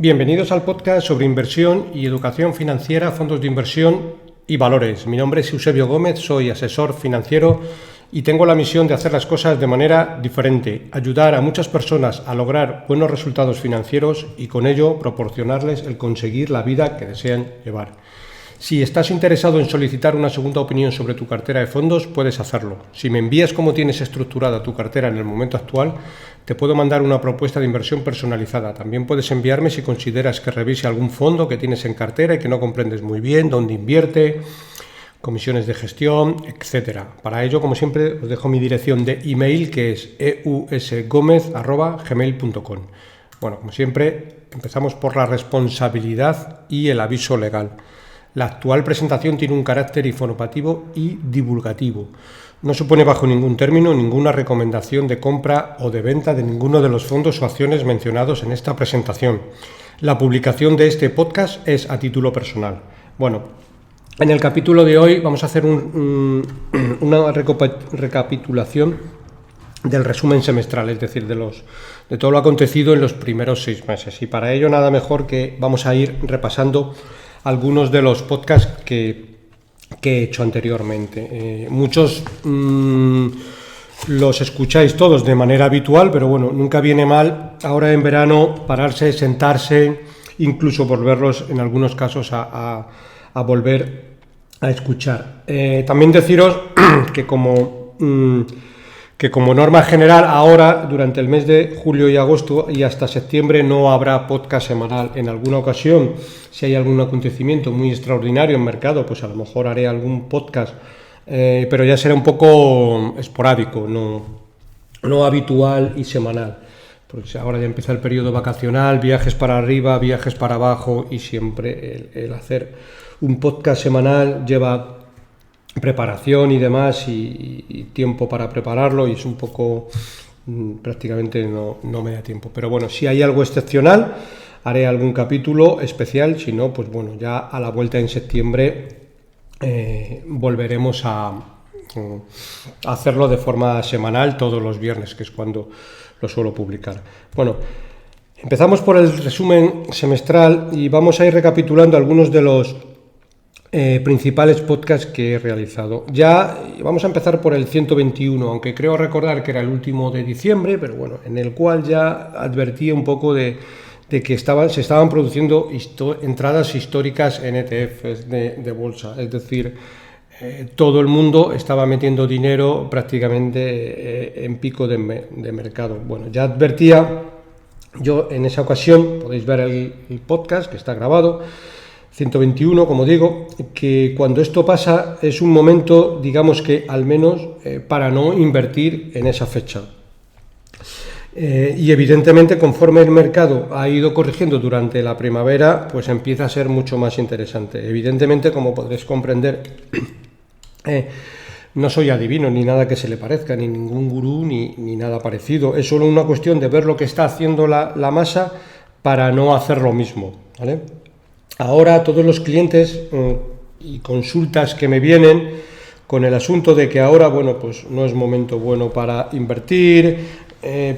Bienvenidos al podcast sobre inversión y educación financiera, fondos de inversión y valores. Mi nombre es Eusebio Gómez, soy asesor financiero y tengo la misión de hacer las cosas de manera diferente, ayudar a muchas personas a lograr buenos resultados financieros y con ello proporcionarles el conseguir la vida que desean llevar. Si estás interesado en solicitar una segunda opinión sobre tu cartera de fondos, puedes hacerlo. Si me envías cómo tienes estructurada tu cartera en el momento actual, te puedo mandar una propuesta de inversión personalizada. También puedes enviarme si consideras que revise algún fondo que tienes en cartera y que no comprendes muy bien, dónde invierte, comisiones de gestión, etc. Para ello, como siempre, os dejo mi dirección de email, que es eusgomez@gmail.com. Bueno, como siempre, empezamos por la responsabilidad y el aviso legal. La actual presentación tiene un carácter informativo y divulgativo. No supone bajo ningún término ninguna recomendación de compra o de venta de ninguno de los fondos o acciones mencionados en esta presentación. La publicación de este podcast es a título personal. Bueno, en el capítulo de hoy vamos a hacer una recapitulación del resumen semestral, es decir, de todo lo acontecido en los primeros 6 meses. Y para ello nada mejor que vamos a ir repasando algunos de los podcasts que he hecho anteriormente. Muchos los escucháis todos de manera habitual, pero bueno, nunca viene mal ahora en verano pararse, sentarse, incluso volverlos en algunos casos a volver a escuchar. También deciros que como norma general ahora, durante el mes de julio y agosto y hasta septiembre, no habrá podcast semanal. En alguna ocasión, si hay algún acontecimiento muy extraordinario en mercado, pues a lo mejor haré algún podcast, pero ya será un poco esporádico, no habitual y semanal. Porque ahora ya empieza el periodo vacacional, viajes para arriba, viajes para abajo, y siempre el hacer un podcast semanal lleva preparación y demás y tiempo para prepararlo, y es un poco prácticamente no me da tiempo, pero bueno, si hay algo excepcional haré algún capítulo especial. Si no, pues bueno, ya a la vuelta en septiembre volveremos a hacerlo de forma semanal todos los viernes, que es cuando lo suelo publicar. Bueno, empezamos por el resumen semestral y vamos a ir recapitulando algunos de los principales podcasts que he realizado. Ya vamos a empezar por el 121, aunque creo recordar que era el último de diciembre, pero bueno, en el cual ya advertía un poco de que se estaban produciendo entradas históricas en ETFs de bolsa, es decir, todo el mundo estaba metiendo dinero prácticamente en pico de mercado. Bueno, ya advertía yo en esa ocasión, podéis ver el podcast que está grabado, 121, como digo, que cuando esto pasa es un momento, digamos que al menos para no invertir en esa fecha. Y evidentemente, conforme el mercado ha ido corrigiendo durante la primavera, pues empieza a ser mucho más interesante. Evidentemente, como podréis comprender, no soy adivino ni nada que se le parezca, ni ningún gurú ni nada parecido. Es solo una cuestión de ver lo que está haciendo la masa para no hacer lo mismo, ¿vale? Ahora todos los clientes y consultas que me vienen con el asunto de que ahora, bueno, pues no es momento bueno para invertir,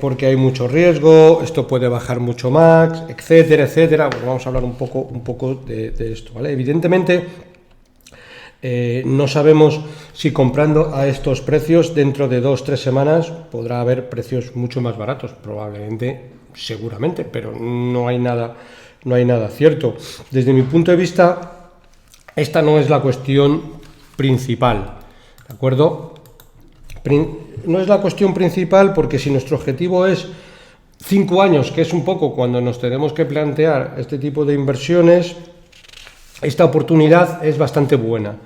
porque hay mucho riesgo, esto puede bajar mucho más, etcétera, etcétera. Bueno, vamos a hablar un poco de esto, ¿vale? Evidentemente, no sabemos si comprando a estos precios dentro de 2-3 semanas podrá haber precios mucho más baratos, probablemente, seguramente, pero no hay nada cierto. Desde mi punto de vista, esta no es la cuestión principal, ¿de acuerdo? No es la cuestión principal, porque si nuestro objetivo es 5 años, que es un poco cuando nos tenemos que plantear este tipo de inversiones, esta oportunidad es bastante buena.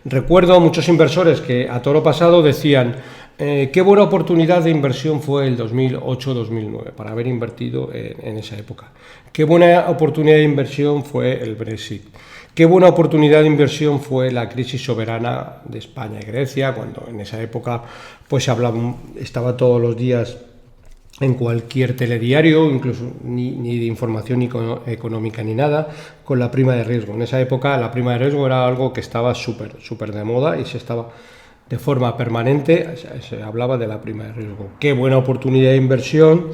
Recuerdo a muchos inversores que a toro pasado decían: qué buena oportunidad de inversión fue el 2008-2009 para haber invertido en esa época. Qué buena oportunidad de inversión fue el Brexit. Qué buena oportunidad de inversión fue la crisis soberana de España y Grecia, cuando en esa época pues estaba todos los días en cualquier telediario, incluso ni de información económica ni nada, con la prima de riesgo. En esa época la prima de riesgo era algo que estaba súper de moda y se estaba de forma permanente, se hablaba de la prima de riesgo. Qué buena oportunidad de inversión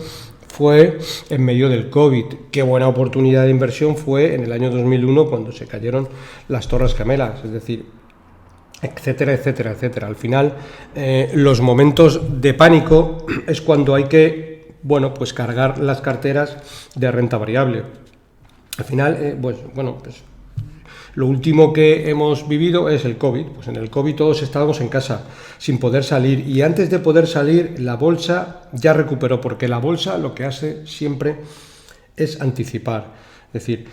fue en medio del COVID. Qué buena oportunidad de inversión fue en el año 2001 cuando se cayeron las Torres Gemelas, es decir, etcétera, etcétera, etcétera. Al final, los momentos de pánico es cuando hay que, bueno, pues cargar las carteras de renta variable. Al final, pues lo último que hemos vivido es el COVID. Pues en el COVID todos estábamos en casa sin poder salir, y antes de poder salir la bolsa ya recuperó, porque la bolsa lo que hace siempre es anticipar. Es decir,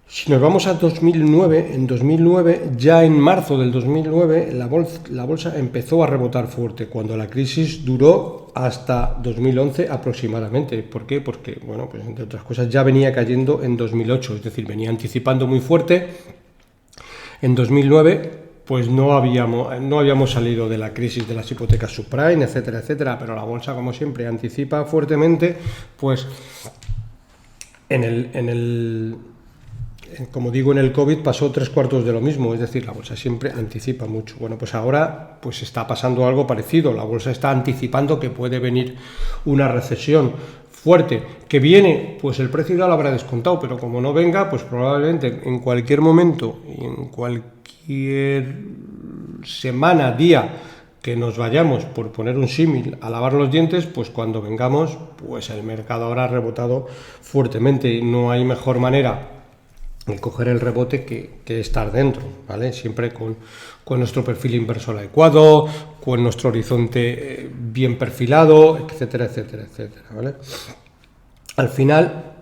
si nos vamos a 2009, en 2009, ya en marzo del 2009, la bolsa empezó a rebotar fuerte, cuando la crisis duró hasta 2011 aproximadamente. ¿Por qué? Porque, bueno, pues entre otras cosas ya venía cayendo en 2008, es decir, venía anticipando muy fuerte. En 2009, pues no habíamos salido de la crisis de las hipotecas subprime, etcétera, etcétera, pero la bolsa, como siempre, anticipa fuertemente, pues como digo, en el COVID pasó 3/4 de lo mismo, es decir, la bolsa siempre anticipa mucho. Bueno, pues ahora pues está pasando algo parecido, la bolsa está anticipando que puede venir una recesión fuerte, que viene, pues el precio ya lo habrá descontado, pero como no venga, pues probablemente en cualquier momento, en cualquier semana, día que nos vayamos, por poner un símil, a lavar los dientes, pues cuando vengamos, pues el mercado habrá rebotado fuertemente, y no hay mejor manera el coger el rebote que estar dentro, ¿vale? Siempre con nuestro perfil inversor adecuado, con nuestro horizonte bien perfilado, etcétera, etcétera, etcétera, ¿vale? Al final,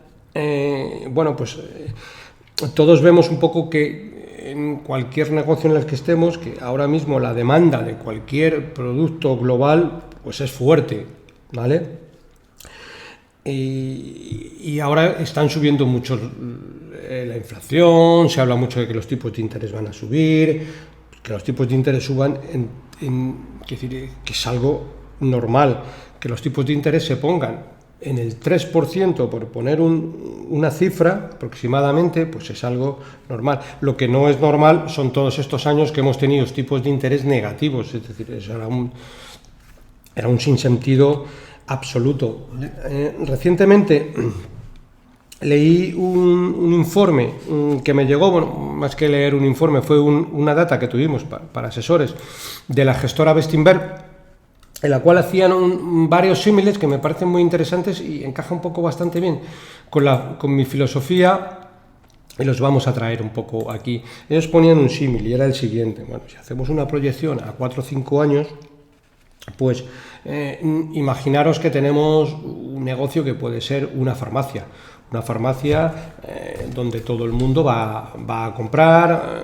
todos vemos un poco que en cualquier negocio en el que estemos, que ahora mismo la demanda de cualquier producto global pues es fuerte, ¿vale? Y ahora están subiendo mucho la inflación, se habla mucho de que los tipos de interés van a subir, que los tipos de interés suban, que es algo normal, que los tipos de interés se pongan en el 3%, por poner una cifra aproximadamente, pues es algo normal. Lo que no es normal son todos estos años que hemos tenido tipos de interés negativos, es decir, eso era un sinsentido absoluto. Recientemente leí un informe que me llegó, bueno, más que leer un informe, fue una data que tuvimos para asesores de la gestora Bestinver, en la cual hacían varios símiles que me parecen muy interesantes y encaja un poco bastante bien con mi filosofía, y los vamos a traer un poco aquí. Ellos ponían un símil y era el siguiente: bueno, si hacemos una proyección a 4 o 5 años, pues imaginaros que tenemos un negocio que puede ser una farmacia donde todo el mundo va a comprar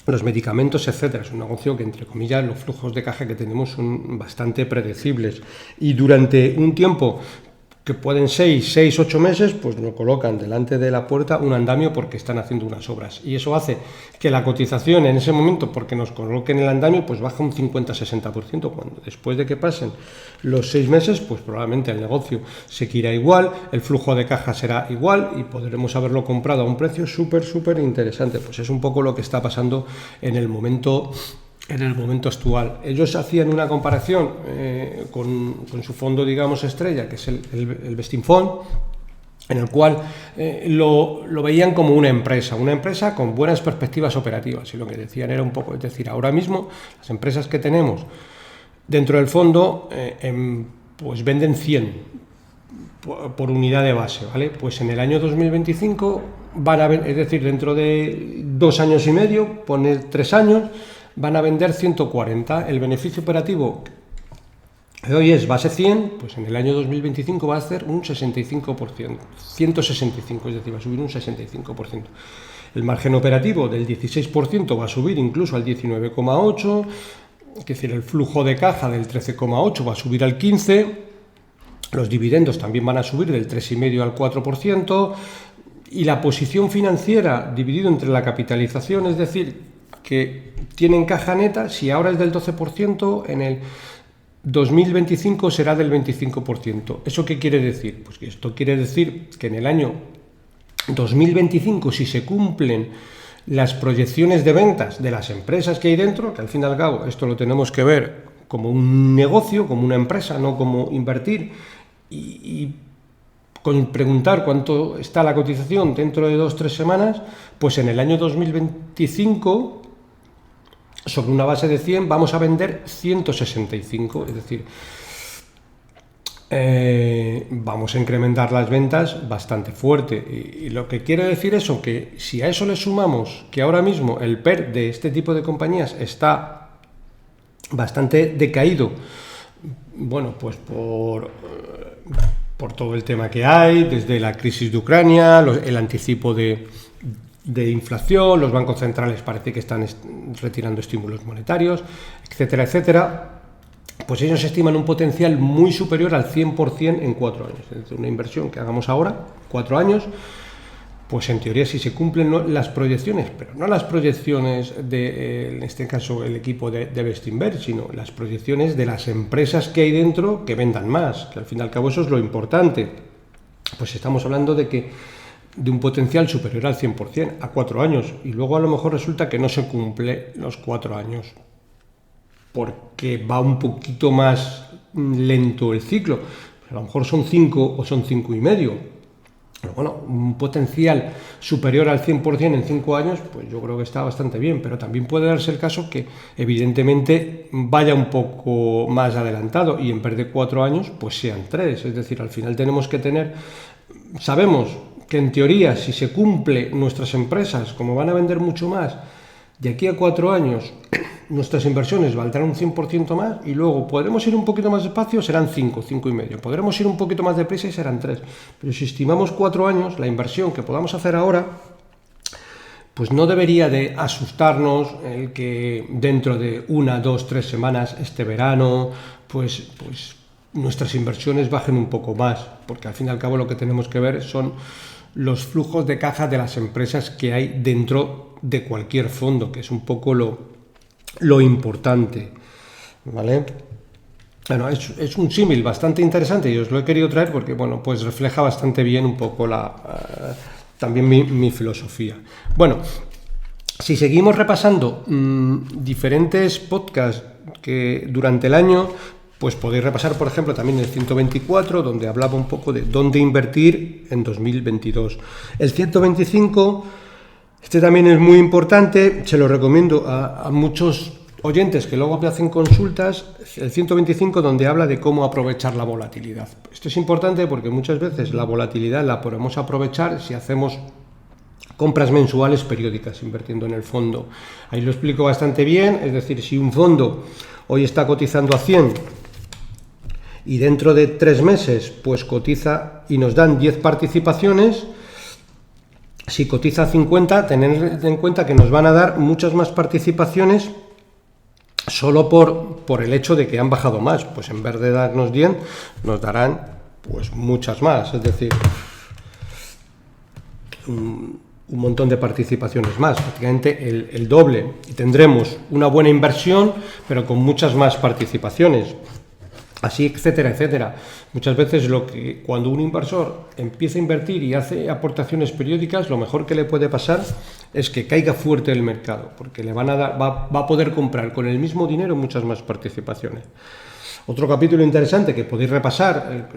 los medicamentos, etcétera. Es un negocio que, entre comillas, los flujos de caja que tenemos son bastante predecibles, y durante un tiempo que pueden 6, 8 meses, pues nos colocan delante de la puerta un andamio porque están haciendo unas obras, y eso hace que la cotización en ese momento, porque nos coloquen el andamio, pues baja un 50-60%, cuando después de que pasen los 6 meses, pues probablemente el negocio se quiera igual, el flujo de caja será igual y podremos haberlo comprado a un precio súper interesante. Pues es un poco lo que está pasando en el momento actual. Ellos hacían una comparación con su fondo, digamos, estrella, que es el Bestinfond, en el cual lo veían como una empresa con buenas perspectivas operativas, y lo que decían era un poco, es decir, ahora mismo las empresas que tenemos dentro del fondo pues venden 100 por unidad de base, ¿vale? Pues en el año 2025 van a ver, es decir, dentro de 2 años y medio, poner 3 años, van a vender 140. El beneficio operativo de hoy es base 100, pues en el año 2025 va a hacer un 65%, 165, es decir, va a subir un 65%. El margen operativo del 16% va a subir incluso al 19,8%, es decir, el flujo de caja del 13,8% va a subir al 15%, los dividendos también van a subir del 3,5% al 4%, y la posición financiera dividido entre la capitalización, es decir, que tienen caja neta, si ahora es del 12%, en el 2025 será del 25%. ¿Eso qué quiere decir? Pues que esto quiere decir que en el año 2025, si se cumplen las proyecciones de ventas de las empresas que hay dentro, que al fin y al cabo esto lo tenemos que ver como un negocio, como una empresa, no como invertir, y con preguntar cuánto está la cotización dentro de 2-3 semanas, pues en el año 2025, sobre una base de 100, vamos a vender 165, es decir, vamos a incrementar las ventas bastante fuerte. Y lo que quiere decir eso, que si a eso le sumamos que ahora mismo el PER de este tipo de compañías está bastante decaído, bueno, pues por todo el tema que hay, desde la crisis de Ucrania, el anticipo de inflación, los bancos centrales parece que están retirando estímulos monetarios, etcétera, etcétera, pues ellos estiman un potencial muy superior al 100% en 4 años. Es decir, una inversión que hagamos ahora, 4 años, pues en teoría si se cumplen las proyecciones, pero no las proyecciones de, en este caso, el equipo de Bestinver, sino las proyecciones de las empresas que hay dentro que vendan más, que al fin y al cabo eso es lo importante. Pues estamos hablando de un potencial superior al 100% a 4 años, y luego a lo mejor resulta que no se cumple los 4 años, porque va un poquito más lento el ciclo. A lo mejor son 5 o son 5 y medio. Pero bueno, un potencial superior al 100% en 5 años, pues yo creo que está bastante bien, pero también puede darse el caso que evidentemente vaya un poco más adelantado y en vez de 4 años, pues sean 3. Es decir, al final tenemos que sabemos que en teoría si se cumple nuestras empresas, como van a vender mucho más, de aquí a 4 años nuestras inversiones valdrán un 100% más, y luego podremos ir un poquito más despacio, serán 5, 5 y medio. Podremos ir un poquito más deprisa y serán 3. Pero si estimamos 4 años, la inversión que podamos hacer ahora, pues no debería de asustarnos el que dentro de 1, 2, 3 semanas, este verano, pues nuestras inversiones bajen un poco más, porque al fin y al cabo lo que tenemos que ver son los flujos de caja de las empresas que hay dentro de cualquier fondo, que es un poco lo importante, ¿vale? Bueno, es un símil bastante interesante y os lo he querido traer porque, bueno, pues refleja bastante bien un poco también mi filosofía. Bueno, si seguimos repasando diferentes podcasts que durante el año, pues podéis repasar, por ejemplo, también el 124, donde hablaba un poco de dónde invertir en 2022. El 125... este también es muy importante, se lo recomiendo a muchos oyentes que luego me hacen consultas, el 125, donde habla de cómo aprovechar la volatilidad. Esto es importante porque muchas veces la volatilidad la podemos aprovechar si hacemos compras mensuales periódicas invirtiendo en el fondo. Ahí lo explico bastante bien, es decir, si un fondo hoy está cotizando a 100 y dentro de 3 meses pues cotiza y nos dan 10 participaciones, si cotiza 50, tened en cuenta que nos van a dar muchas más participaciones solo por el hecho de que han bajado más. Pues en vez de darnos 10, nos darán pues muchas más, es decir, un montón de participaciones más, prácticamente el doble. Y tendremos una buena inversión, pero con muchas más participaciones. Así, etcétera, etcétera. Muchas veces cuando un inversor empieza a invertir y hace aportaciones periódicas, lo mejor que le puede pasar es que caiga fuerte el mercado, porque le van a dar, va a poder comprar con el mismo dinero muchas más participaciones. Otro capítulo interesante que podéis repasar,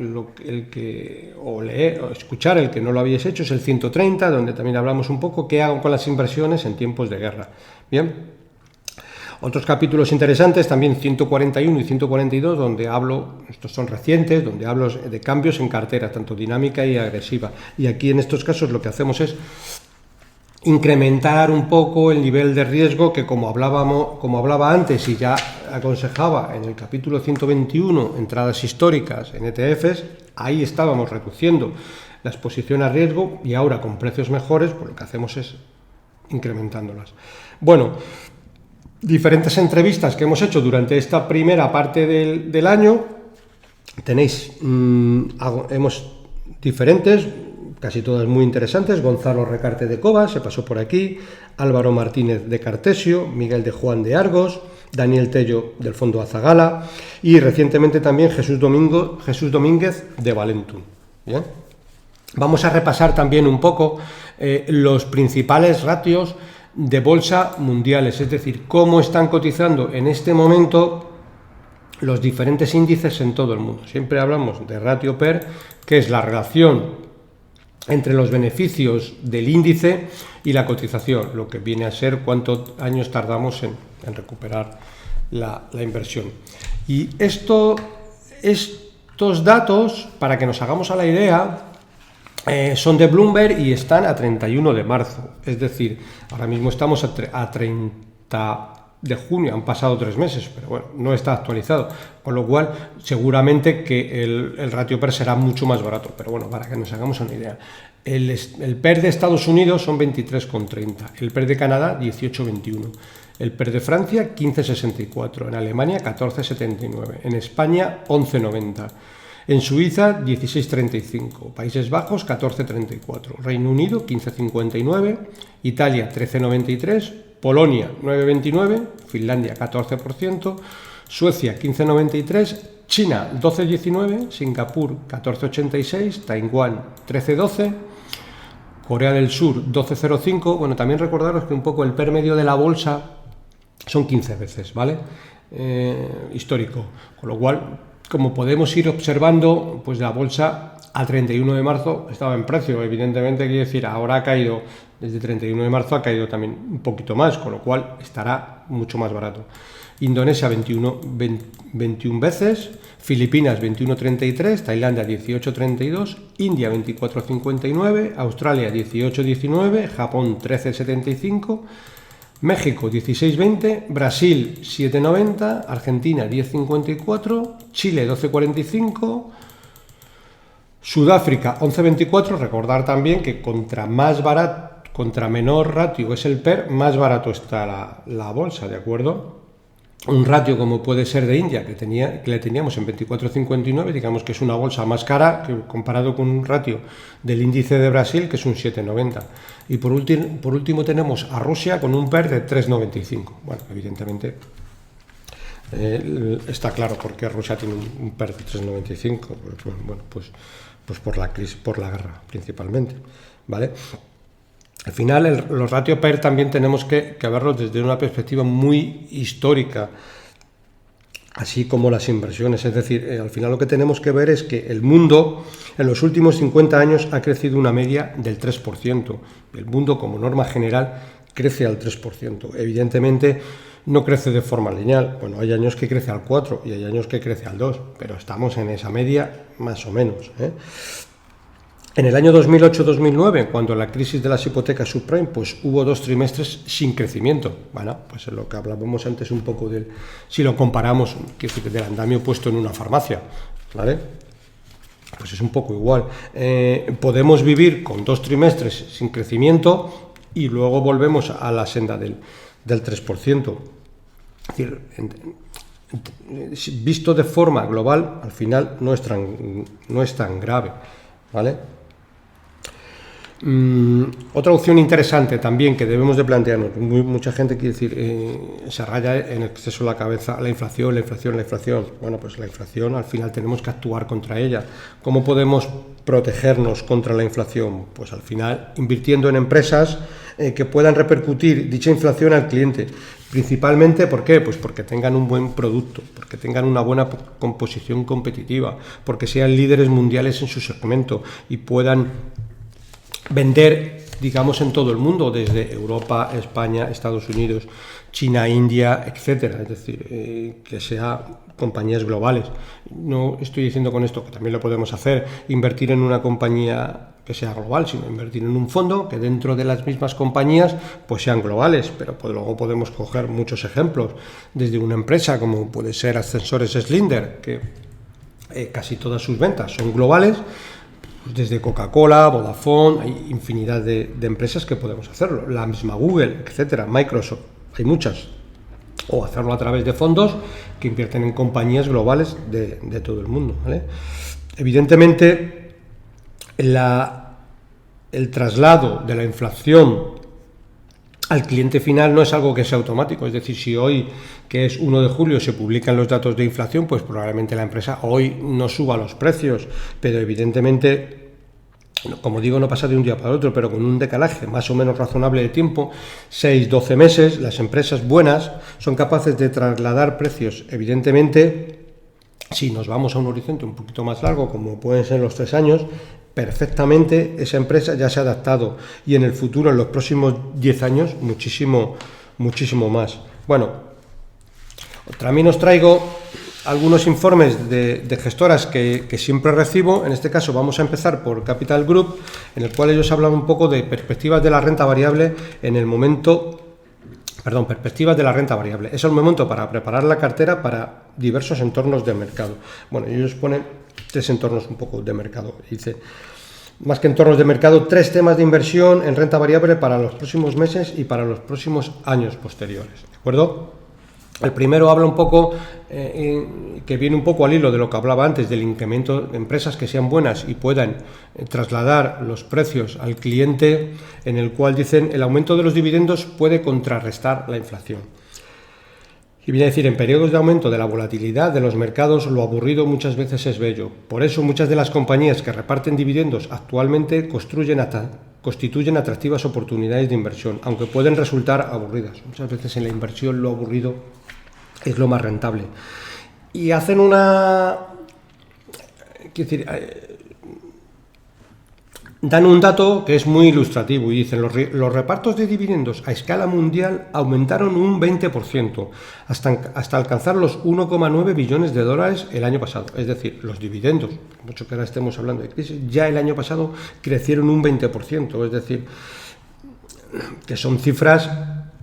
o leer o escuchar, el que no lo habéis hecho, es el 130, donde también hablamos un poco qué hago con las inversiones en tiempos de guerra. Bien. Otros capítulos interesantes, también 141 y 142, donde hablo, estos son recientes, donde hablo de cambios en cartera, tanto dinámica y agresiva. Y aquí en estos casos lo que hacemos es incrementar un poco el nivel de riesgo que como hablaba antes y ya aconsejaba en el capítulo 121, entradas históricas en ETFs, ahí estábamos reduciendo la exposición a riesgo y ahora con precios mejores, pues lo que hacemos es incrementándolas. Bueno, diferentes entrevistas que hemos hecho durante esta primera parte del año, tenéis, hemos diferentes, casi todas muy interesantes. Gonzalo Recarte de Cobas se pasó por aquí, Álvaro Martínez de Cartesio, Miguel de Juan de Argos, Daniel Tello del Fondo Azagala y recientemente también Jesús Domínguez de Valentum. ¿Bien? Vamos a repasar también un poco los principales ratios de bolsa mundiales, es decir, cómo están cotizando en este momento los diferentes índices en todo el mundo. Siempre hablamos de ratio PER, que es la relación entre los beneficios del índice y la cotización, lo que viene a ser cuántos años tardamos en recuperar la inversión. Y estos datos, para que nos hagamos a la idea, son de Bloomberg y están a 31 de marzo. Es decir, ahora mismo estamos a 30 de junio, han pasado 3 meses, pero bueno, no está actualizado, con lo cual seguramente que el ratio PER será mucho más barato, pero bueno, para que nos hagamos una idea. El PER de Estados Unidos son 23,30, el PER de Canadá 18,21, el PER de Francia 15,64, en Alemania 14,79, en España 11,90. En Suiza, 16,35, Países Bajos, 14,34, Reino Unido, 15,59, Italia, 13,93, Polonia, 9,29, Finlandia, 14%, Suecia, 15,93, China, 12,19, Singapur, 14,86, Taiwán, 13,12, Corea del Sur, 12,05. Bueno, también recordaros que un poco el PER medio de la bolsa son 15 veces, ¿vale? Histórico, con lo cual, como podemos ir observando, pues la bolsa al 31 de marzo estaba en precio, evidentemente, quiere decir, ahora ha caído, desde 31 de marzo ha caído también un poquito más, con lo cual estará mucho más barato. Indonesia 21 veces, Filipinas 21,33, Tailandia 18,32, India 24,59, Australia 18,19, Japón 13,75, México 16,20, Brasil 7,90, Argentina 10,54, Chile 12,45, Sudáfrica 11,24. Recordar también que contra menor ratio es el PER, más barato está la bolsa, ¿de acuerdo? Un ratio como puede ser de India, que le teníamos en 24,59, digamos que es una bolsa más cara que comparado con un ratio del índice de Brasil, que es un 7,90. Y por último tenemos a Rusia con un PER de 3,95. Bueno, evidentemente está claro por qué Rusia tiene un PER de 3,95. Bueno, pues por la crisis, por la guerra principalmente, ¿vale? Al final, los ratios PER también tenemos que verlos desde una perspectiva muy histórica, así como las inversiones. Es decir, al final lo que tenemos que ver es que el mundo en los últimos 50 años ha crecido una media del 3%. El mundo, como norma general, crece al 3%. Evidentemente, no crece de forma lineal. Bueno, hay años que crece al 4% y hay años que crece al 2%, pero estamos en esa media más o menos, ¿eh? En el año 2008-2009, cuando la crisis de las hipotecas subprime, pues hubo 2 trimestres sin crecimiento. Bueno, pues es lo que hablábamos antes un poco si lo comparamos, quiero decir, del andamio puesto en una farmacia, ¿vale? Pues es un poco igual. Podemos vivir con 2 trimestres sin crecimiento y luego volvemos a la senda del 3%. Es decir, visto de forma global, al final no es tan grave, ¿vale? Otra opción interesante también que debemos de plantearnos, mucha gente quiere decir, se raya en exceso la cabeza la inflación. Bueno, pues la inflación al final tenemos que actuar contra ella. ¿Cómo podemos protegernos contra la inflación? Pues al final invirtiendo en empresas que puedan repercutir dicha inflación al cliente. Principalmente, ¿por qué? Pues porque tengan un buen producto, porque tengan una buena composición competitiva, porque sean líderes mundiales en su segmento y puedan vender, digamos, en todo el mundo, desde Europa, España, Estados Unidos, China, India, etcétera. Es decir, que sean compañías globales. No estoy diciendo con esto que también lo podemos hacer, invertir en una compañía que sea global, sino invertir en un fondo que dentro de las mismas compañías pues sean globales, pero pues luego podemos coger muchos ejemplos, desde una empresa como puede ser Ascensores Schindler, que casi todas sus ventas son globales, desde Coca-Cola, Vodafone, hay infinidad de empresas que podemos hacerlo, la misma Google, etcétera, Microsoft, hay muchas. O hacerlo a través de fondos que invierten en compañías globales de todo el mundo, ¿vale? Evidentemente, el traslado de la inflación al cliente final no es algo que sea automático. Es decir, si hoy, que es 1 de julio, se publican los datos de inflación, pues probablemente la empresa hoy no suba los precios, pero evidentemente, como digo, no pasa de un día para otro, pero con un decalaje más o menos razonable de tiempo, 6-12 meses, las empresas buenas son capaces de trasladar precios, evidentemente, Si nos vamos a un horizonte un poquito más largo, como pueden ser los 3 años, perfectamente esa empresa ya se ha adaptado, y en el futuro, en los próximos 10 años, muchísimo más. Bueno, también os traigo algunos informes de gestoras que siempre recibo. En este caso vamos a empezar por Capital Group, en el cual ellos hablan un poco de perspectivas de la renta variable en el momento... Perdón, perspectivas de la renta variable. Es el momento para preparar la cartera para diversos entornos de mercado. Bueno, ellos ponen 3 entornos un poco de mercado. Dice, más que entornos de mercado, 3 temas de inversión en renta variable para los próximos meses y para los próximos años posteriores. ¿De acuerdo? El primero habla un poco, que viene un poco al hilo de lo que hablaba antes, del incremento de empresas que sean buenas y puedan trasladar los precios al cliente, en el cual dicen el aumento de los dividendos puede contrarrestar la inflación. Y viene a decir, en periodos de aumento de la volatilidad de los mercados, lo aburrido muchas veces es bello. Por eso muchas de las compañías que reparten dividendos actualmente constituyen atractivas oportunidades de inversión, aunque pueden resultar aburridas. Muchas veces en la inversión lo aburrido es lo más rentable. Y hacen dan un dato que es muy ilustrativo y dicen, los repartos de dividendos a escala mundial aumentaron un 20% hasta alcanzar los 1,9 billones de dólares el año pasado. Es decir, los dividendos, mucho que ahora estemos hablando de crisis, ya el año pasado crecieron un 20%. Es decir, que son cifras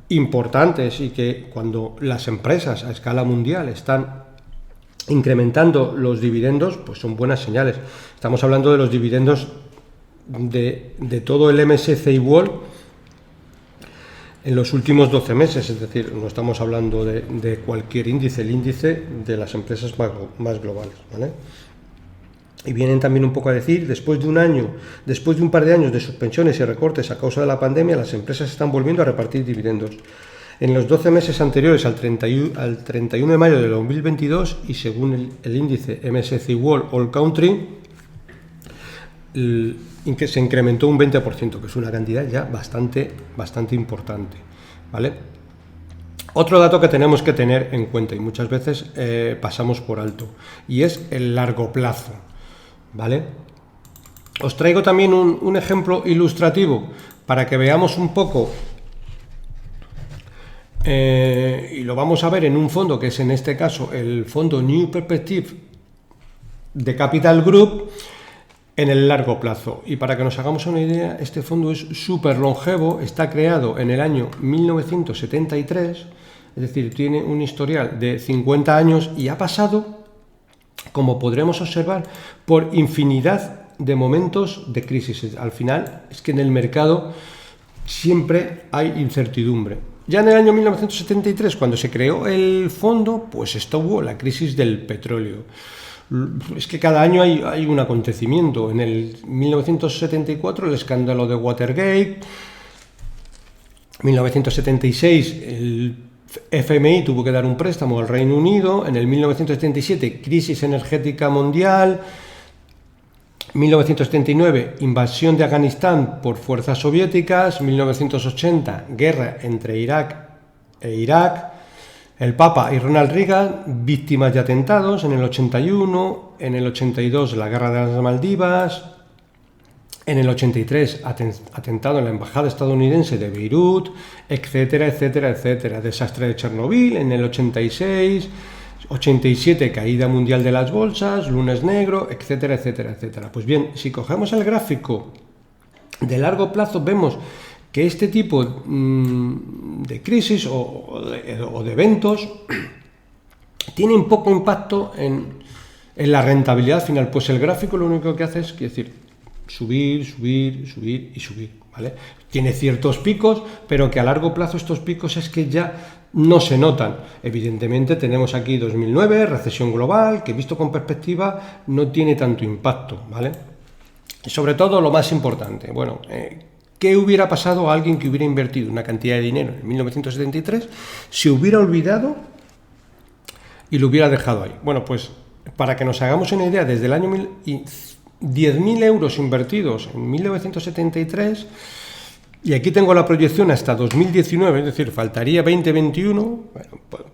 importantes y que cuando las empresas a escala mundial están incrementando los dividendos, pues son buenas señales. Estamos hablando de los dividendos de todo el MSCI World en los últimos 12 meses, es decir, no estamos hablando de cualquier índice, el índice de las empresas más globales, ¿vale? Y vienen también un poco a decir, después de un par de años de suspensiones y recortes a causa de la pandemia, las empresas están volviendo a repartir dividendos. En los 12 meses anteriores al 31 de mayo de 2022, y según el índice MSCI World All Country, que se incrementó un 20%, que es una cantidad ya bastante importante, ¿vale? Otro dato que tenemos que tener en cuenta y muchas veces pasamos por alto, y es el largo plazo, ¿vale? Os traigo también un ejemplo ilustrativo para que veamos un poco, y lo vamos a ver en un fondo que es en este caso el fondo New Perspective de Capital Group, en el largo plazo. Y para que nos hagamos una idea, este fondo es súper longevo, está creado en el año 1973, es decir, tiene un historial de 50 años y ha pasado, como podremos observar, por infinidad de momentos de crisis. Al final es que en el mercado siempre hay incertidumbre. Ya en el año 1973, cuando se creó el fondo, pues estuvo la crisis del petróleo. Es que cada año hay un acontecimiento. En el 1974 el escándalo de Watergate, 1976 el FMI tuvo que dar un préstamo al Reino Unido, en el 1977 crisis energética mundial, 1979 invasión de Afganistán por fuerzas soviéticas, 1980 guerra entre Irak e Irak, el Papa y Ronald Reagan, víctimas de atentados en el 81, en el 82 la guerra de las Maldivas, en el 83 atentado en la embajada estadounidense de Beirut, etcétera, etcétera, etcétera. Desastre de Chernobyl en el 86, 87 caída mundial de las bolsas, lunes negro, etcétera, etcétera, etcétera. Pues bien, si cogemos el gráfico de largo plazo vemos que este tipo de crisis o de eventos tienen poco impacto en la rentabilidad final. Pues el gráfico lo único que hace es decir, subir, ¿vale? Tiene ciertos picos, pero que a largo plazo estos picos es que ya no se notan. Evidentemente tenemos aquí 2009, recesión global, que visto con perspectiva no tiene tanto impacto, ¿vale? Y sobre todo lo más importante, bueno, ¿qué hubiera pasado a alguien que hubiera invertido una cantidad de dinero en 1973, se hubiera olvidado y lo hubiera dejado ahí? Bueno, pues para que nos hagamos una idea, desde el año 10.000 euros invertidos en 1973, y aquí tengo la proyección hasta 2019, es decir, faltaría 2021, bueno,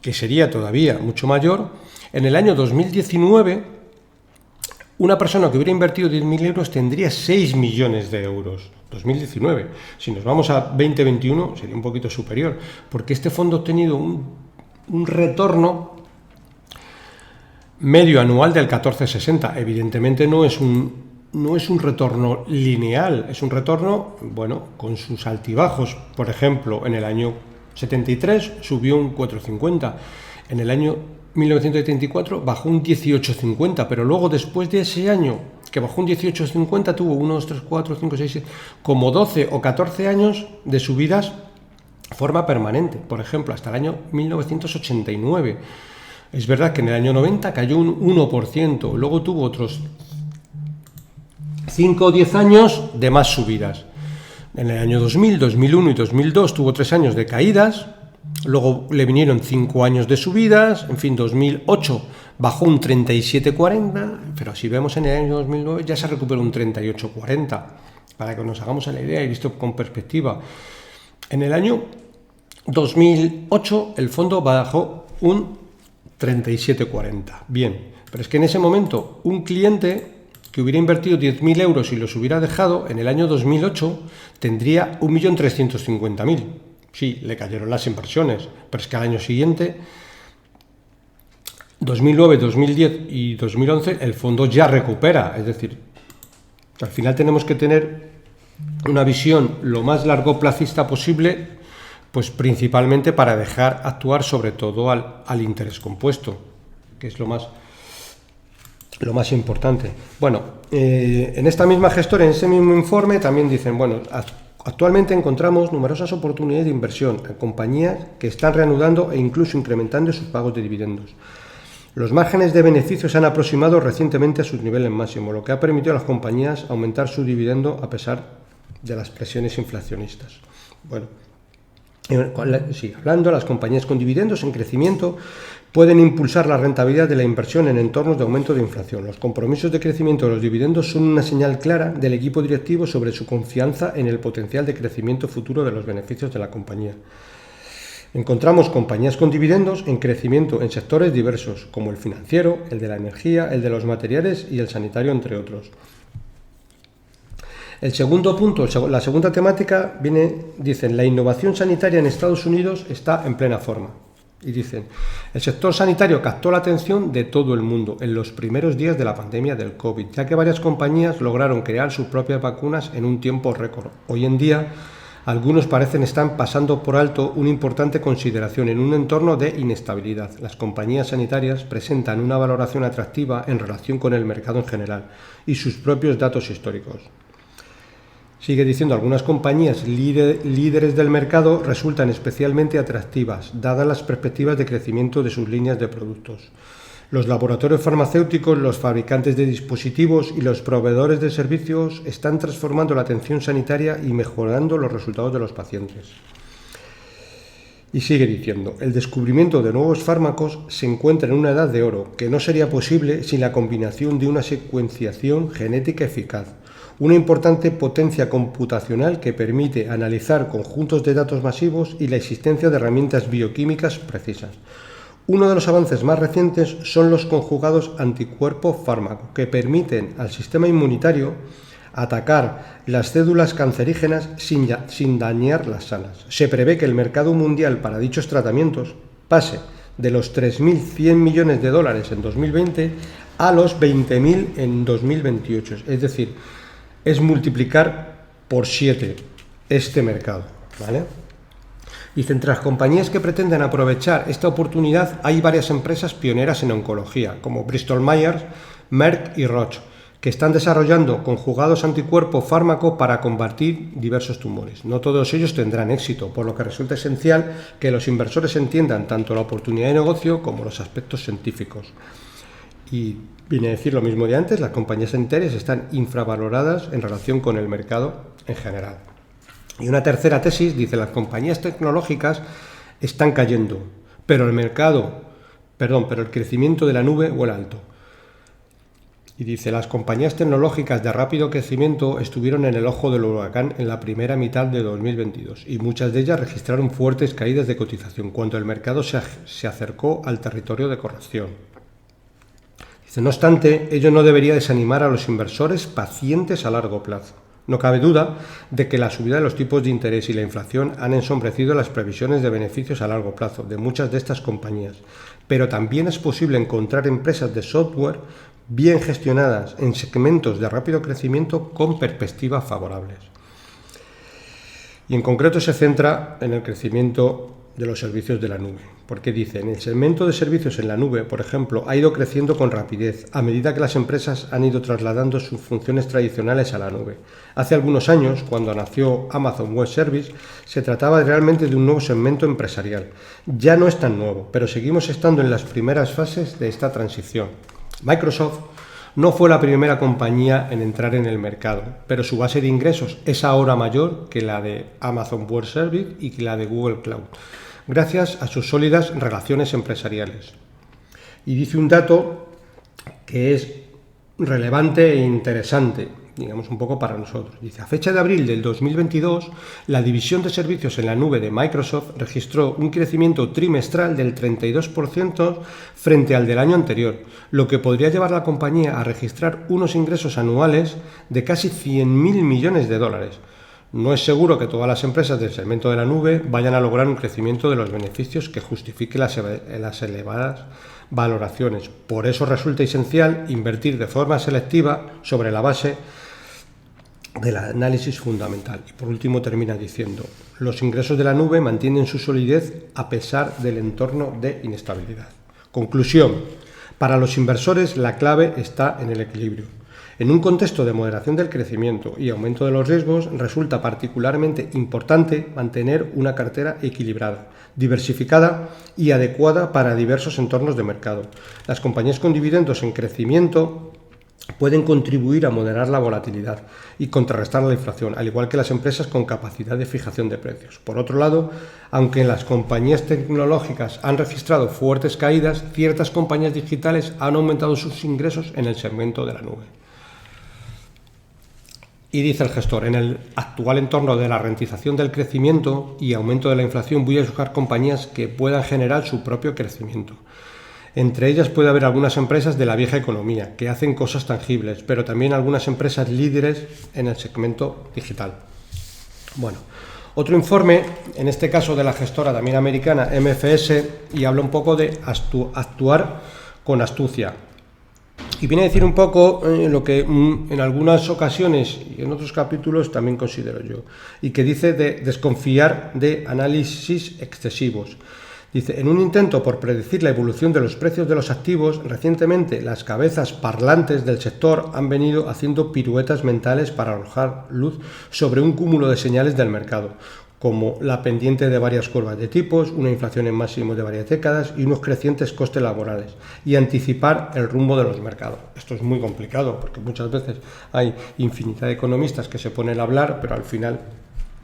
que sería todavía mucho mayor, En el año 2019, una persona que hubiera invertido 10.000 euros tendría 6 millones de euros. 2019. Si nos vamos a 2021, sería un poquito superior, porque este fondo ha obtenido un retorno medio anual del 14,60. Evidentemente no es un retorno lineal, es un retorno, bueno, con sus altibajos. Por ejemplo, en el año 73 subió un 4,50. En el año 1974 bajó un 18,50, pero luego después de ese año que bajó un 18,50 tuvo 1, 2, 3, 4, 5, 6, 7, como 12 o 14 años de subidas de forma permanente. Por ejemplo, hasta el año 1989. Es verdad que en el año 90 cayó un 1%, luego tuvo otros 5 o 10 años de más subidas. En el año 2000, 2001 y 2002 tuvo 3 años de caídas. Luego le vinieron 5 años de subidas, en fin, 2008 bajó un 37,40, pero si vemos en el año 2009 ya se recuperó un 38,40, para que nos hagamos a la idea y visto con perspectiva. En el año 2008 el fondo bajó un 37,40. Bien, pero es que en ese momento un cliente que hubiera invertido 10.000 euros y los hubiera dejado en el año 2008 tendría 1.350.000. Sí, le cayeron las inversiones, pero es que al año siguiente, 2009, 2010 y 2011, el fondo ya recupera. Es decir, al final tenemos que tener una visión lo más largoplacista posible, pues principalmente para dejar actuar sobre todo al interés compuesto, que es lo más importante. Bueno, en esta misma gestora, en ese mismo informe, también dicen, bueno, actualmente encontramos numerosas oportunidades de inversión en compañías que están reanudando e incluso incrementando sus pagos de dividendos. Los márgenes de beneficios se han aproximado recientemente a sus niveles máximos, lo que ha permitido a las compañías aumentar su dividendo a pesar de las presiones inflacionistas. Bueno, sigue hablando, las compañías con dividendos en crecimiento pueden impulsar la rentabilidad de la inversión en entornos de aumento de inflación. Los compromisos de crecimiento de los dividendos son una señal clara del equipo directivo sobre su confianza en el potencial de crecimiento futuro de los beneficios de la compañía. Encontramos compañías con dividendos en crecimiento en sectores diversos, como el financiero, el de la energía, el de los materiales y el sanitario, entre otros. El segundo punto, la segunda temática, dicen, la innovación sanitaria en Estados Unidos está en plena forma. Y dicen, el sector sanitario captó la atención de todo el mundo en los primeros días de la pandemia del COVID, ya que varias compañías lograron crear sus propias vacunas en un tiempo récord. Hoy en día, algunos parecen estar pasando por alto una importante consideración en un entorno de inestabilidad. Las compañías sanitarias presentan una valoración atractiva en relación con el mercado en general y sus propios datos históricos. Sigue diciendo, algunas compañías líderes del mercado resultan especialmente atractivas, dadas las perspectivas de crecimiento de sus líneas de productos. Los laboratorios farmacéuticos, los fabricantes de dispositivos y los proveedores de servicios están transformando la atención sanitaria y mejorando los resultados de los pacientes. Y sigue diciendo, el descubrimiento de nuevos fármacos se encuentra en una edad de oro, que no sería posible sin la combinación de una secuenciación genética eficaz, una importante potencia computacional que permite analizar conjuntos de datos masivos y la existencia de herramientas bioquímicas precisas. Uno de los avances más recientes son los conjugados anticuerpo-fármaco, que permiten al sistema inmunitario atacar las células cancerígenas sin dañar las sanas. Se prevé que el mercado mundial para dichos tratamientos pase de los 3.100 millones de dólares en 2020 a los 20.000 en 2028. Es decir, es multiplicar por 7 este mercado, ¿vale? Dice, entre las compañías que pretenden aprovechar esta oportunidad hay varias empresas pioneras en oncología, como Bristol Myers, Merck y Roche, que están desarrollando conjugados anticuerpo-fármaco para combatir diversos tumores. No todos ellos tendrán éxito, por lo que resulta esencial que los inversores entiendan tanto la oportunidad de negocio como los aspectos científicos. Y viene a decir lo mismo de antes, las compañías sanitarias están infravaloradas en relación con el mercado en general. Y una tercera tesis dice, las compañías tecnológicas están cayendo, pero el crecimiento de la nube vuela alto. Y dice, las compañías tecnológicas de rápido crecimiento estuvieron en el ojo del huracán en la primera mitad de 2022 y muchas de ellas registraron fuertes caídas de cotización cuando el mercado se acercó al territorio de corrección. No obstante, ello no debería desanimar a los inversores pacientes a largo plazo. No cabe duda de que la subida de los tipos de interés y la inflación han ensombrecido las previsiones de beneficios a largo plazo de muchas de estas compañías, pero también es posible encontrar empresas de software bien gestionadas en segmentos de rápido crecimiento con perspectivas favorables. Y en concreto se centra en el crecimiento de los servicios de la nube, porque dice, en el segmento de servicios en la nube, por ejemplo, ha ido creciendo con rapidez a medida que las empresas han ido trasladando sus funciones tradicionales a la nube. Hace algunos años, cuando nació Amazon Web Services, se trataba realmente de un nuevo segmento empresarial. Ya no es tan nuevo, pero seguimos estando en las primeras fases de esta transición. Microsoft no fue la primera compañía en entrar en el mercado, pero su base de ingresos es ahora mayor que la de Amazon Web Services y que la de Google Cloud, gracias a sus sólidas relaciones empresariales. Y dice un dato que es relevante e interesante, digamos un poco para nosotros. Dice, a fecha de abril del 2022, la división de servicios en la nube de Microsoft registró un crecimiento trimestral del 32% frente al del año anterior, lo que podría llevar a la compañía a registrar unos ingresos anuales de casi 100.000 millones de dólares. No es seguro que todas las empresas del segmento de la nube vayan a lograr un crecimiento de los beneficios que justifique las elevadas valoraciones. Por eso resulta esencial invertir de forma selectiva sobre la base del análisis fundamental. Y por último termina diciendo, los ingresos de la nube mantienen su solidez a pesar del entorno de inestabilidad. Conclusión, para los inversores la clave está en el equilibrio. En un contexto de moderación del crecimiento y aumento de los riesgos, resulta particularmente importante mantener una cartera equilibrada, diversificada y adecuada para diversos entornos de mercado. Las compañías con dividendos en crecimiento pueden contribuir a moderar la volatilidad y contrarrestar la inflación, al igual que las empresas con capacidad de fijación de precios. Por otro lado, aunque las compañías tecnológicas han registrado fuertes caídas, ciertas compañías digitales han aumentado sus ingresos en el segmento de la nube. Y dice el gestor, en el actual entorno de la ralentización del crecimiento y aumento de la inflación, voy a buscar compañías que puedan generar su propio crecimiento. Entre ellas puede haber algunas empresas de la vieja economía, que hacen cosas tangibles, pero también algunas empresas líderes en el segmento digital. Bueno, otro informe, en este caso de la gestora también americana, MFS, y habla un poco de actuar con astucia. Y viene a decir un poco lo que en algunas ocasiones y en otros capítulos también considero yo, y que dice de desconfiar de análisis excesivos. Dice, en un intento por predecir la evolución de los precios de los activos, recientemente las cabezas parlantes del sector han venido haciendo piruetas mentales para arrojar luz sobre un cúmulo de señales del mercado, como la pendiente de varias curvas de tipos, una inflación en máximos de varias décadas y unos crecientes costes laborales, y anticipar el rumbo de los mercados. Esto es muy complicado, porque muchas veces hay infinidad de economistas que se ponen a hablar, pero al final,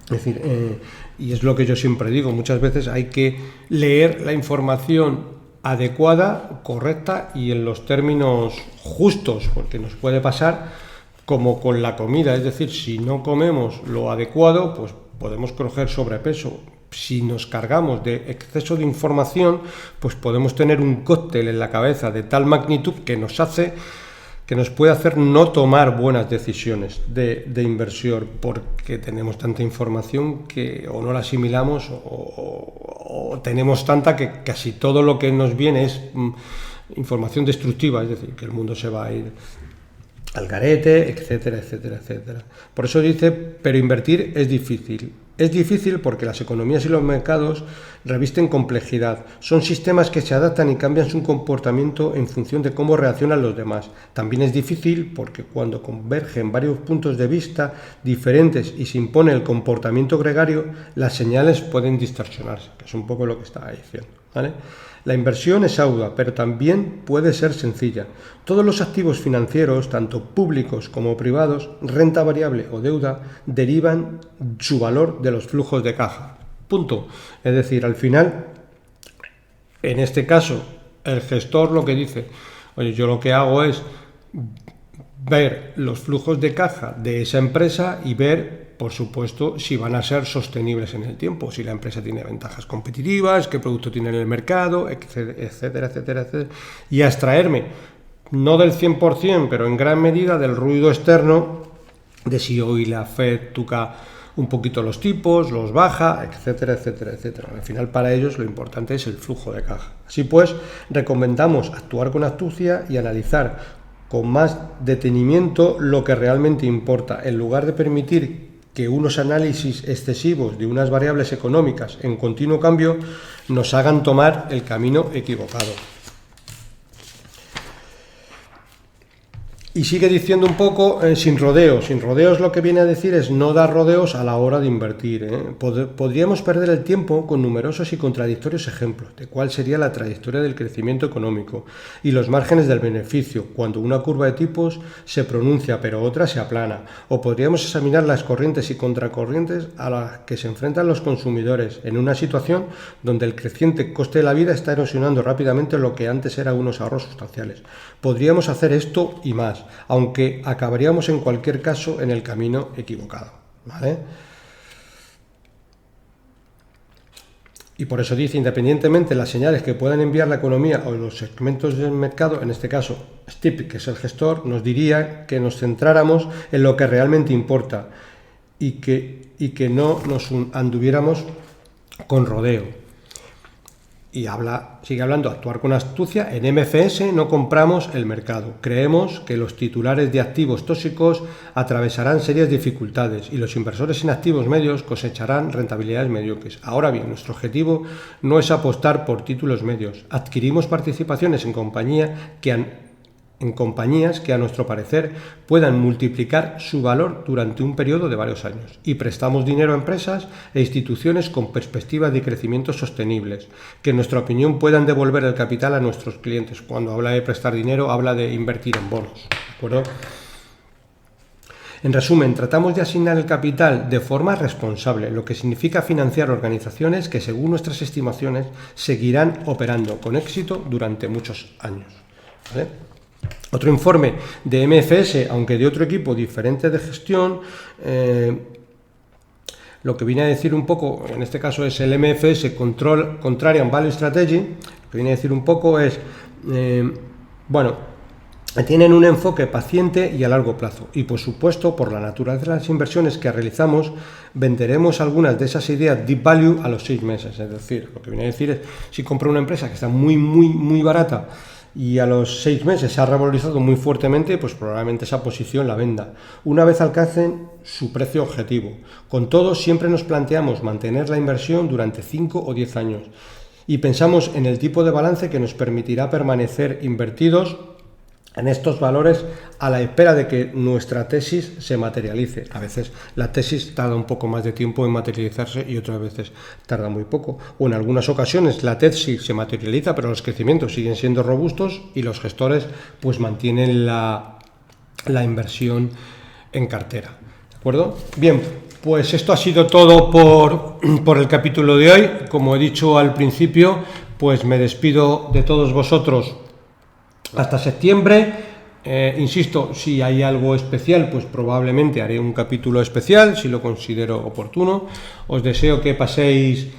es decir, y es lo que yo siempre digo, muchas veces hay que leer la información adecuada, correcta y en los términos justos, porque nos puede pasar como con la comida, es decir, si no comemos lo adecuado, pues podemos coger sobrepeso. Si nos cargamos de exceso de información, pues podemos tener un cóctel en la cabeza de tal magnitud que nos puede hacer no tomar buenas decisiones de inversión, porque tenemos tanta información que o no la asimilamos o tenemos tanta que casi todo lo que nos viene es información destructiva, es decir, que el mundo se va a ir al garete, etcétera, etcétera, etcétera. Por eso dice, pero invertir es difícil. Es difícil porque las economías y los mercados revisten complejidad. Son sistemas que se adaptan y cambian su comportamiento en función de cómo reaccionan los demás. También es difícil porque cuando convergen varios puntos de vista diferentes y se impone el comportamiento gregario, las señales pueden distorsionarse, que es un poco lo que estaba diciendo, ¿vale? La inversión es audaz, pero también puede ser sencilla. Todos los activos financieros, tanto públicos como privados, renta variable o deuda, derivan su valor de los flujos de caja. Punto. Es decir, al final, en este caso, el gestor lo que dice, oye, yo lo que hago es ver los flujos de caja de esa empresa y ver, por supuesto, si van a ser sostenibles en el tiempo, si la empresa tiene ventajas competitivas, qué producto tiene en el mercado, etcétera, etcétera, etcétera, y a extraerme no del 100%, pero en gran medida del ruido externo, de si hoy la Fed toca un poquito los tipos, los baja, etcétera, etcétera, etcétera. Al final, para ellos lo importante es el flujo de caja. Así pues, recomendamos actuar con astucia y analizar con más detenimiento lo que realmente importa, en lugar de permitir que unos análisis excesivos de unas variables económicas en continuo cambio nos hagan tomar el camino equivocado. Y sigue diciendo un poco sin rodeos. Sin rodeos lo que viene a decir es no dar rodeos a la hora de invertir. Podríamos perder el tiempo con numerosos y contradictorios ejemplos de cuál sería la trayectoria del crecimiento económico y los márgenes del beneficio cuando una curva de tipos se pronuncia pero otra se aplana. O podríamos examinar las corrientes y contracorrientes a las que se enfrentan los consumidores en una situación donde el creciente coste de la vida está erosionando rápidamente lo que antes eran unos ahorros sustanciales. Podríamos hacer esto y más, aunque acabaríamos en cualquier caso en el camino equivocado, ¿vale? Y por eso dice, independientemente de las señales que puedan enviar la economía o los segmentos del mercado, en este caso Steve, que es el gestor, nos diría que nos centráramos en lo que realmente importa y que no nos anduviéramos con rodeo. Y sigue hablando, actuar con astucia. En MFS no compramos el mercado. Creemos que los titulares de activos tóxicos atravesarán serias dificultades y los inversores en activos medios cosecharán rentabilidades mediocres. Ahora bien, nuestro objetivo no es apostar por títulos medios. Adquirimos participaciones en compañías que a nuestro parecer puedan multiplicar su valor durante un periodo de varios años y prestamos dinero a empresas e instituciones con perspectivas de crecimiento sostenibles que en nuestra opinión puedan devolver el capital a nuestros clientes. Cuando habla de prestar dinero habla de invertir en bonos, ¿de acuerdo? En resumen, tratamos de asignar el capital de forma responsable, lo que significa financiar organizaciones que según nuestras estimaciones seguirán operando con éxito durante muchos años, ¿vale? Otro informe de MFS, aunque de otro equipo diferente de gestión, lo que viene a decir un poco, en este caso es el MFS Contrarian Value Strategy, lo que viene a decir un poco es, tienen un enfoque paciente y a largo plazo y por supuesto por la naturaleza de las inversiones que realizamos venderemos algunas de esas ideas deep value a los 6 meses, es decir, lo que viene a decir es si compro una empresa que está muy barata y a los 6 meses se ha revalorizado muy fuertemente, pues probablemente esa posición la venda una vez alcancen su precio objetivo. Con todo, siempre nos planteamos mantener la inversión durante 5 o 10 años y pensamos en el tipo de balance que nos permitirá permanecer invertidos en estos valores a la espera de que nuestra tesis se materialice. A veces la tesis tarda un poco más de tiempo en materializarse y otras veces tarda muy poco. O en algunas ocasiones la tesis se materializa, pero los crecimientos siguen siendo robustos y los gestores pues mantienen la inversión en cartera. ¿De acuerdo? Bien, pues esto ha sido todo por el capítulo de hoy. Como he dicho al principio, pues me despido de todos vosotros hasta septiembre. Insisto, si hay algo especial, pues probablemente haré un capítulo especial, si lo considero oportuno. Os deseo que paséis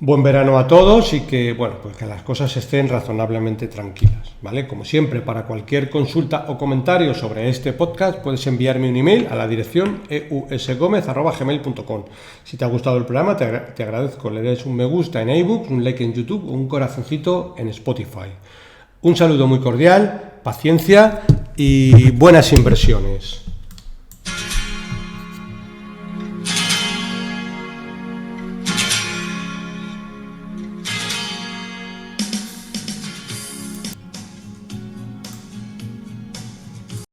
buen verano a todos y que, pues que las cosas estén razonablemente tranquilas, ¿vale? Como siempre, para cualquier consulta o comentario sobre este podcast, puedes enviarme un email a la dirección eusgomez@gmail.com. Si te ha gustado el programa, te agradezco le des un me gusta en iBooks, un like en YouTube o un corazoncito en Spotify. Un saludo muy cordial, paciencia y buenas inversiones.